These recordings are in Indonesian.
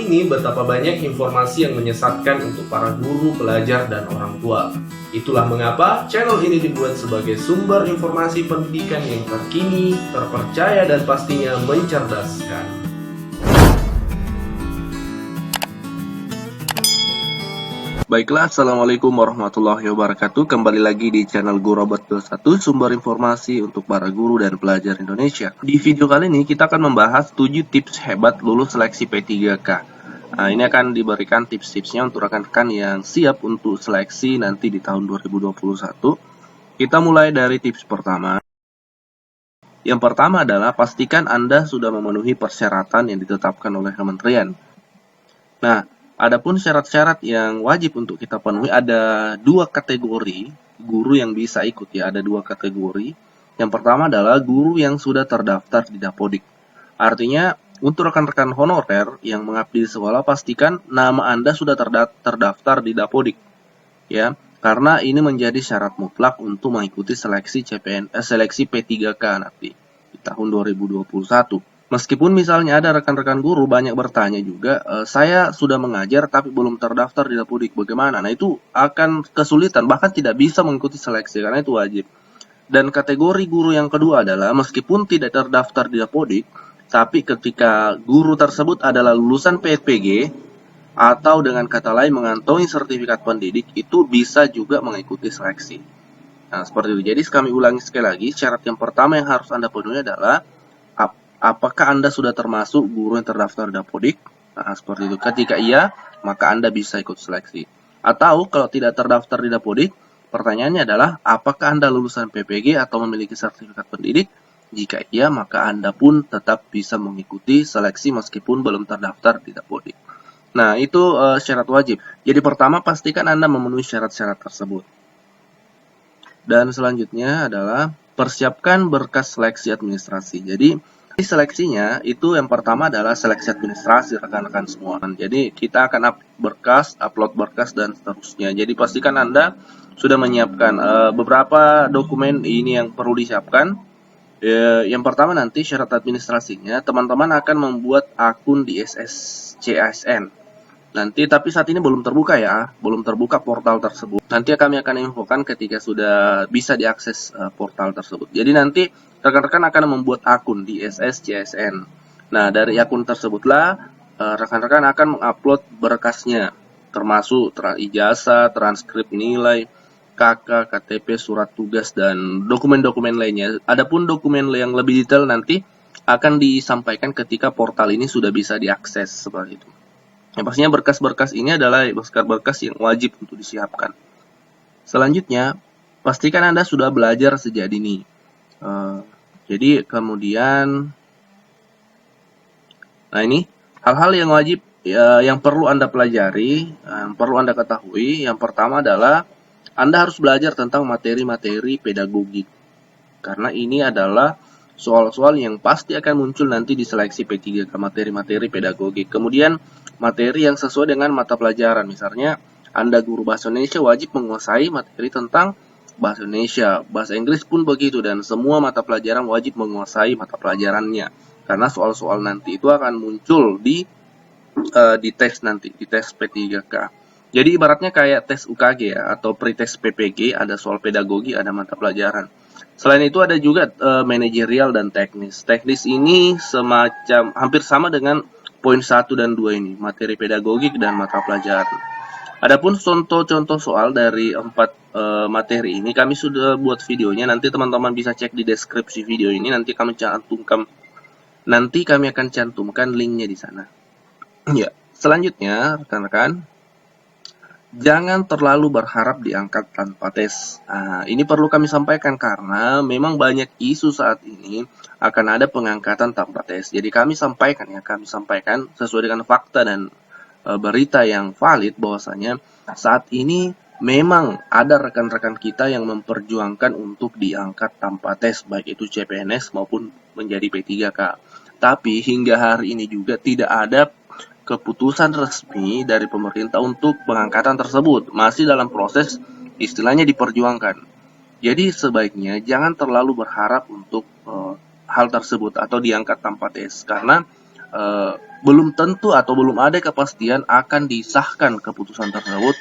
ini betapa banyak informasi yang menyesatkan untuk para guru, pelajar, dan orang tua. Itulah mengapa channel ini dibuat sebagai sumber informasi pendidikan yang terkini, terpercaya, dan pastinya mencerdaskan. Baiklah, Assalamualaikum warahmatullahi wabarakatuh. Kembali lagi di channel Guru Robot 21, sumber informasi untuk para guru dan pelajar Indonesia. Di video kali ini kita akan membahas 7 tips hebat lulus seleksi P3K. Nah, ini akan diberikan tips-tipsnya untuk rekan-rekan yang siap untuk seleksi nanti di tahun 2021. Kita mulai dari tips pertama. Yang pertama adalah pastikan Anda sudah memenuhi persyaratan yang ditetapkan oleh kementerian. Nah, adapun syarat-syarat yang wajib untuk kita penuhi ada 2 kategori guru yang bisa ikut ya, ada 2 kategori. Yang pertama adalah guru yang sudah terdaftar di Dapodik. Artinya untuk rekan-rekan honorer yang mengabdi di sekolah pastikan nama Anda sudah terdaftar di Dapodik. Ya, karena ini menjadi syarat mutlak untuk mengikuti seleksi seleksi P3K nanti di tahun 2021. Meskipun misalnya ada rekan-rekan guru banyak bertanya juga, saya sudah mengajar tapi belum terdaftar di Dapodik, bagaimana? Nah, itu akan kesulitan, bahkan tidak bisa mengikuti seleksi karena itu wajib. Dan kategori guru yang kedua adalah meskipun tidak terdaftar di Dapodik, tapi ketika guru tersebut adalah lulusan PPG atau dengan kata lain mengantongi sertifikat pendidik, itu bisa juga mengikuti seleksi. Nah, seperti itu. Jadi kami ulangi sekali lagi, syarat yang pertama yang harus Anda penuhi adalah apakah Anda sudah termasuk guru yang terdaftar Dapodik? Nah, seperti itu. Ketika iya, maka Anda bisa ikut seleksi. Atau kalau tidak terdaftar di Dapodik, pertanyaannya adalah apakah Anda lulusan PPG atau memiliki sertifikat pendidik? Jika iya, maka Anda pun tetap bisa mengikuti seleksi meskipun belum terdaftar di Dapodik. Nah, itu syarat wajib. Jadi pertama, pastikan Anda memenuhi syarat-syarat tersebut. Dan selanjutnya adalah persiapkan berkas seleksi administrasi. Jadi seleksinya itu yang pertama adalah seleksi administrasi rekan-rekan semua. Jadi kita akan upload berkas dan seterusnya. Jadi pastikan Anda sudah menyiapkan beberapa dokumen ini yang perlu disiapkan. Yang pertama nanti syarat administrasinya, teman-teman akan membuat akun di SSCASN. Nanti tapi saat ini belum terbuka ya, belum terbuka portal tersebut. Nanti kami akan infokan ketika sudah bisa diakses portal tersebut. Jadi nanti rekan-rekan akan membuat akun di SSCSN. Nah, dari akun tersebutlah rekan-rekan akan mengupload berkasnya, termasuk ijazah, transkrip nilai, KK, KTP, surat tugas, dan dokumen-dokumen lainnya. Adapun dokumen yang lebih detail nanti akan disampaikan ketika portal ini sudah bisa diakses seperti itu. Yang pastinya berkas-berkas ini adalah berkas-berkas yang wajib untuk disiapkan. Selanjutnya, pastikan Anda sudah belajar sejak dini. Jadi kemudian, nah ini hal-hal yang wajib yang perlu Anda pelajari, yang perlu Anda ketahui. Yang pertama adalah Anda harus belajar tentang materi-materi pedagogik. Karena ini adalah soal-soal yang pasti akan muncul nanti di seleksi P3K, materi-materi pedagogik. Kemudian materi yang sesuai dengan mata pelajaran. Misalnya Anda guru bahasa Indonesia wajib menguasai materi tentang bahasa Indonesia. Bahasa Inggris pun begitu, dan semua mata pelajaran wajib menguasai mata pelajarannya. Karena soal-soal nanti itu akan muncul di tes nanti, di tes P3K. Jadi ibaratnya kayak tes UKG ya, atau pretest PPG, ada soal pedagogi, ada mata pelajaran. Selain itu ada juga manajerial dan teknis. Teknis ini semacam hampir sama dengan poin 1 dan 2 ini, materi pedagogik dan mata pelajaran. Adapun contoh-contoh soal dari 4 materi ini kami sudah buat videonya, nanti teman-teman bisa cek di deskripsi video ini, nanti kami akan cantumkan linknya di sana. Ya, selanjutnya rekan-rekan, jangan terlalu berharap diangkat tanpa tes. Nah, ini perlu kami sampaikan karena memang banyak isu saat ini akan ada pengangkatan tanpa tes. Jadi kami sampaikan sesuai dengan fakta dan berita yang valid bahwasanya saat ini memang ada rekan-rekan kita yang memperjuangkan untuk diangkat tanpa tes, baik itu CPNS maupun menjadi P3K. Tapi hingga hari ini juga tidak ada keputusan resmi dari pemerintah untuk pengangkatan tersebut. Masih dalam proses istilahnya diperjuangkan. Jadi sebaiknya jangan terlalu berharap untuk hal tersebut atau diangkat tanpa tes, karena belum tentu atau belum ada kepastian akan disahkan keputusan tersebut,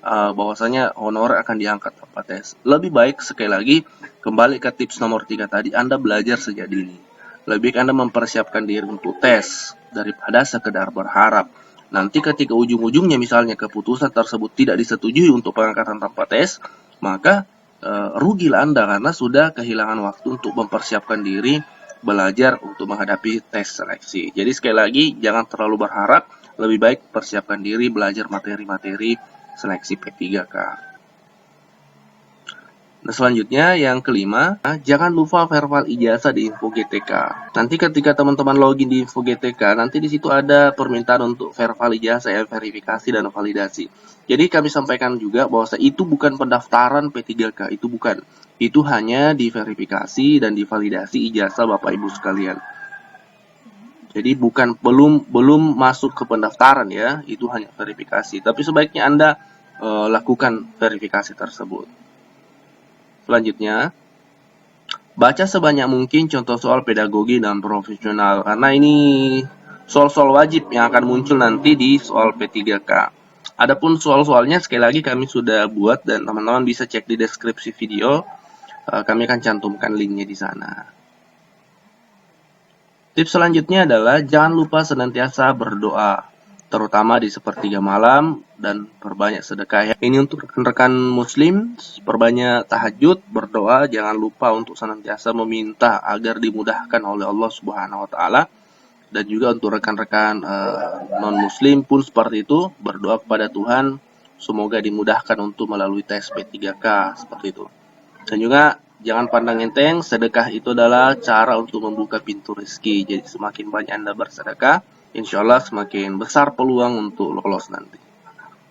bahwasanya honorer akan diangkat tanpa tes. Lebih baik sekali lagi kembali ke tips nomor 3 tadi, Anda belajar sejak dini. Lebih baik Anda mempersiapkan diri untuk tes daripada sekedar berharap. Nanti ketika ujung-ujungnya misalnya keputusan tersebut tidak disetujui untuk pengangkatan tanpa tes, maka rugilah Anda karena sudah kehilangan waktu untuk mempersiapkan diri belajar untuk menghadapi tes seleksi. Jadi sekali lagi jangan terlalu berharap, lebih baik persiapkan diri belajar materi-materi seleksi P3K. Nah, selanjutnya yang kelima, jangan lupa verbal ijazah di info GTK. Nanti ketika teman-teman login di info GTK, nanti di situ ada permintaan untuk verbal ijazah, ya, verifikasi dan validasi. Jadi kami sampaikan juga bahwa itu bukan pendaftaran P3K, itu bukan. Itu hanya diverifikasi dan divalidasi ijazah Bapak Ibu sekalian. Jadi belum masuk ke pendaftaran, ya, itu hanya verifikasi. Tapi sebaiknya Anda lakukan verifikasi tersebut. Selanjutnya, baca sebanyak mungkin contoh soal pedagogi dan profesional, karena ini soal-soal wajib yang akan muncul nanti di soal P3K. Adapun soal-soalnya sekali lagi kami sudah buat dan teman-teman bisa cek di deskripsi video. Kami akan cantumkan linknya di sana. Tips selanjutnya adalah jangan lupa senantiasa berdoa, terutama di sepertiga malam, dan perbanyak sedekah. Ini untuk rekan-rekan muslim, perbanyak tahajud, berdoa, jangan lupa untuk senantiasa meminta agar dimudahkan oleh Allah Subhanahu wa taala. Dan juga untuk rekan-rekan non-muslim pun seperti itu, berdoa kepada Tuhan semoga dimudahkan untuk melalui tes P3K seperti itu. Dan juga jangan pandang enteng, sedekah itu adalah cara untuk membuka pintu rezeki. Jadi semakin banyak Anda bersedekah, insya Allah semakin besar peluang untuk lolos nanti.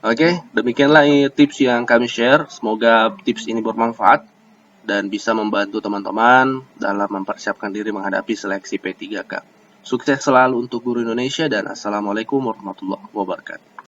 Oke, demikianlah tips yang kami share. Semoga tips ini bermanfaat dan bisa membantu teman-teman dalam mempersiapkan diri menghadapi seleksi P3K. Sukses selalu untuk guru Indonesia dan Assalamualaikum warahmatullahi wabarakatuh.